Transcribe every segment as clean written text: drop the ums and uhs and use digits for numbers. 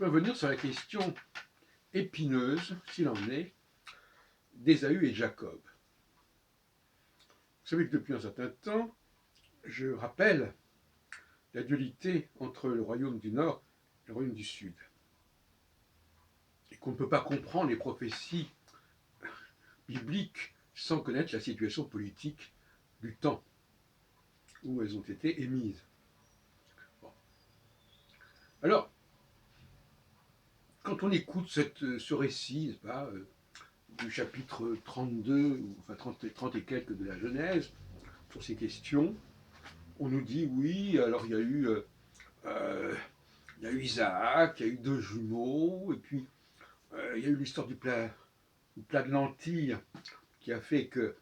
je vais revenir sur la question épineuse, s'il en est, d'Ésaü et de Jacob. Vous savez que depuis un certain temps, je rappelle la dualité entre le royaume du Nord et le royaume du Sud. Et qu'on ne peut pas comprendre les prophéties bibliques sans connaître la situation politique du temps où elles ont été émises. Bon. Alors, quand on écoute ce récit, pas, du chapitre 32, enfin 30 et quelques de la Genèse, sur ces questions, on nous dit oui, alors il y a eu Isaac, il y a eu deux jumeaux, et puis il y a eu l'histoire du plat de lentilles qui a fait que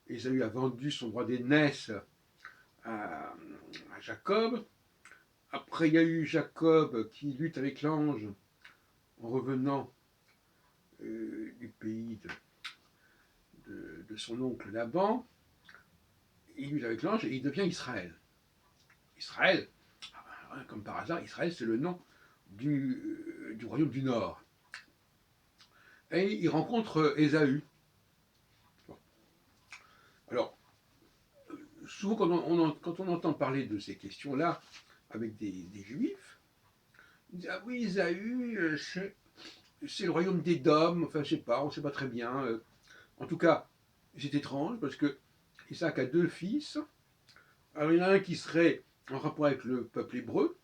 Ésaü a vendu son droit d'aînesse à Jacob. Après, il y a eu Jacob qui lutte avec l'ange en revenant du pays de son oncle Laban. Il lutte avec l'ange et il devient Israël. Israël, comme par hasard, Israël, c'est le nom du royaume du Nord. Et il rencontre Ésaü. Bon. Alors, souvent quand on entend parler de ces questions-là avec des juifs, ils disent ah oui, Ésaü, c'est le royaume d'Édom, enfin je sais pas, on ne sait pas très bien. En tout cas, c'est étrange parce que Isaac a deux fils. Alors il y en a un qui serait en rapport avec le peuple hébreu,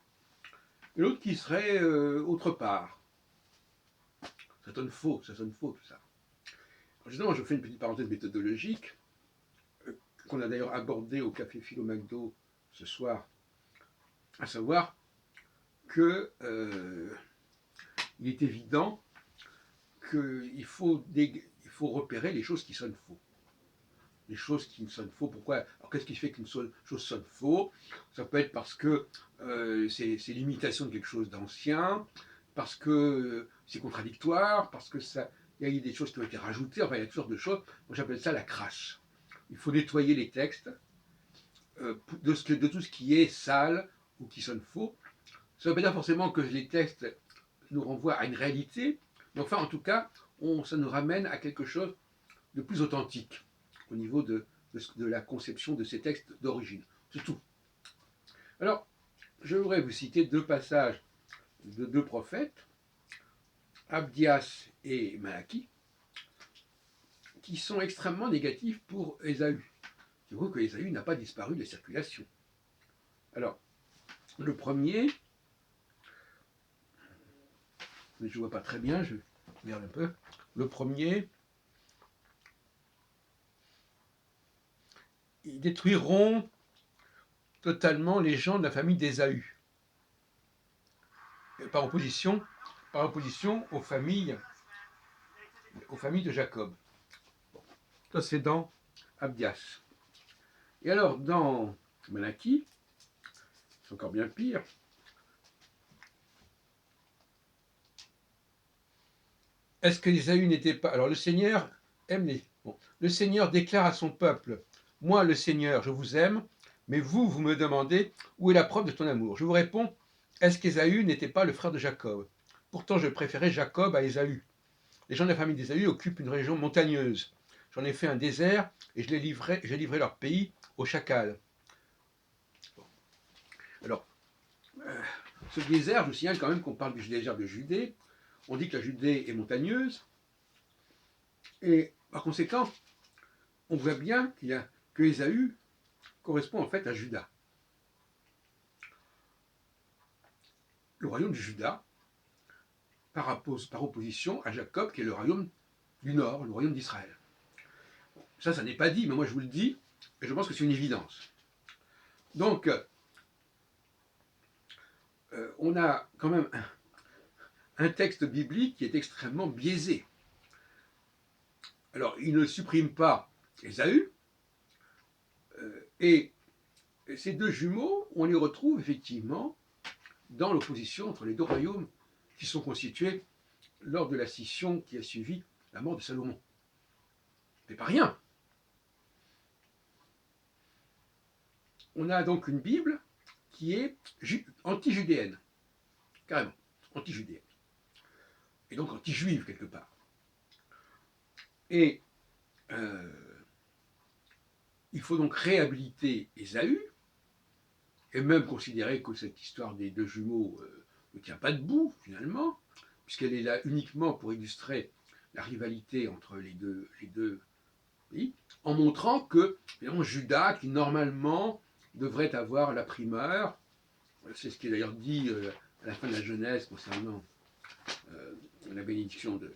et l'autre qui serait autre part. Ça sonne faux tout ça. Alors, justement, je fais une petite parenthèse méthodologique, qu'on a d'ailleurs abordée au Café Philo McDo ce soir, à savoir que il est évident qu'il faut repérer les choses qui sonnent faux. Les choses qui sonnent faux, pourquoi? Alors qu'est-ce qui fait qu'une chose sonne faux? Ça peut être parce que c'est l'imitation de quelque chose d'ancien, parce que c'est contradictoire, parce que il y a eu des choses qui ont été rajoutées, enfin il y a toutes sortes de choses. Moi j'appelle ça la crasse. Il faut nettoyer les textes de tout ce qui est sale ou qui sonne faux. Ça ne veut pas dire forcément que les textes nous renvoient à une réalité, mais enfin en tout cas, ça nous ramène à quelque chose de plus authentique au niveau de la conception de ces textes d'origine. C'est tout. Alors, je voudrais vous citer deux passages de deux prophètes, Abdias et Malachie, qui sont extrêmement négatifs pour Ésaü. C'est vrai que Ésaü n'a pas disparu de circulation. Alors, le premier, mais je ne vois pas très bien, je regarde un peu. Le premier, ils détruiront totalement les gens de la famille d'Ésaü, par opposition aux familles de Jacob. Ça, c'est dans Abdias. Et alors, dans Malachie, c'est encore bien pire. Est-ce que Ésaü n'était pas... Alors, le Seigneur aime les... Bon. Le Seigneur déclare à son peuple, « Moi, le Seigneur, je vous aime, mais vous, vous me demandez, où est la preuve de ton amour ?» Je vous réponds, est-ce qu'Ésaü n'était pas le frère de Jacob? Pourtant, je préférais Jacob à Ésaü. Les gens de la famille d'Ésaü occupent une région montagneuse. J'en ai fait un désert et j'ai livré leur pays aux chacals. Bon. Alors, ce désert, je vous signale quand même qu'on parle du désert de Judée. On dit que la Judée est montagneuse. Et par conséquent, on voit bien que Ésaü correspond en fait à Juda. Le royaume de Juda, par opposition à Jacob, qui est le royaume du Nord, le royaume d'Israël. Ça n'est pas dit, mais moi je vous le dis, et je pense que c'est une évidence. Donc, on a quand même un texte biblique qui est extrêmement biaisé. Alors, il ne supprime pas Ésaü, et ces deux jumeaux, on les retrouve effectivement dans l'opposition entre les deux royaumes qui sont constitués lors de la scission qui a suivi la mort de Salomon. Mais pas rien. On a donc une Bible qui est anti-judéenne. carrément, anti-judéenne. Et donc anti-juive quelque part. Et il faut donc réhabiliter Ésaü, et même considérer que cette histoire des deux jumeaux ne tient pas debout, finalement, puisqu'elle est là uniquement pour illustrer la rivalité entre les deux pays, en montrant que, finalement, Judas, qui normalement devrait avoir la primeur, c'est ce qui est d'ailleurs dit à la fin de la Genèse concernant la bénédiction de...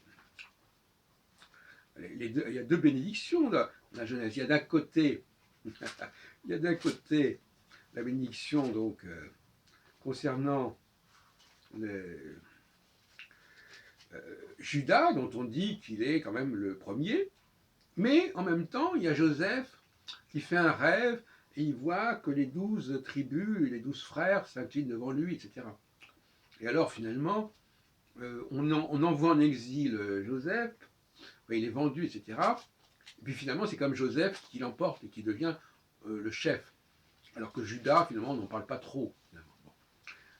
il y a deux bénédictions dans la Genèse. Il y a d'un côté, la bénédiction donc concernant Judas, dont on dit qu'il est quand même le premier, mais en même temps, il y a Joseph qui fait un rêve et il voit que les 12 tribus et les 12 frères s'inclinent devant lui, etc. Et alors finalement, on envoie en exil Joseph, il est vendu, etc. Et puis finalement, c'est comme Joseph qui l'emporte et qui devient le chef. Alors que Judas, finalement, on n'en parle pas trop. Bon.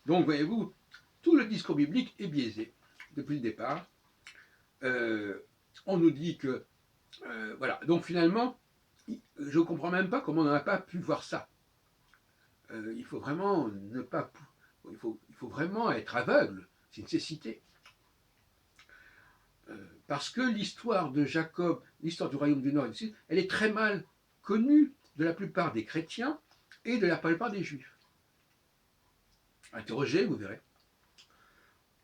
Donc, voyez-vous, tout le discours biblique est biaisé depuis le départ. On nous dit que... voilà, donc finalement, je ne comprends même pas comment on n'a pas pu voir ça. Il faut vraiment ne pas... Il faut vraiment être aveugle, c'est une cécité. Parce que l'histoire de Jacob, l'histoire du royaume du Nord et du Sud, elle est très mal connue de la plupart des chrétiens et de la plupart des juifs. Interrogez, vous verrez.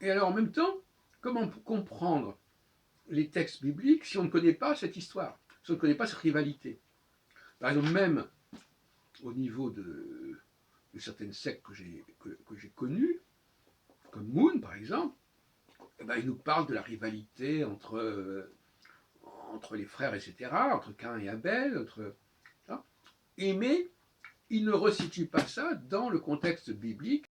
Et alors en même temps, comment comprendre les textes bibliques si on ne connaît pas cette histoire, si on ne connaît pas cette rivalité? Par exemple, même au niveau de certaines sectes que j'ai connues, comme Moon par exemple, eh ben, il nous parle de la rivalité entre les frères, etc., entre Caïn et Abel, mais il ne resitue pas ça dans le contexte biblique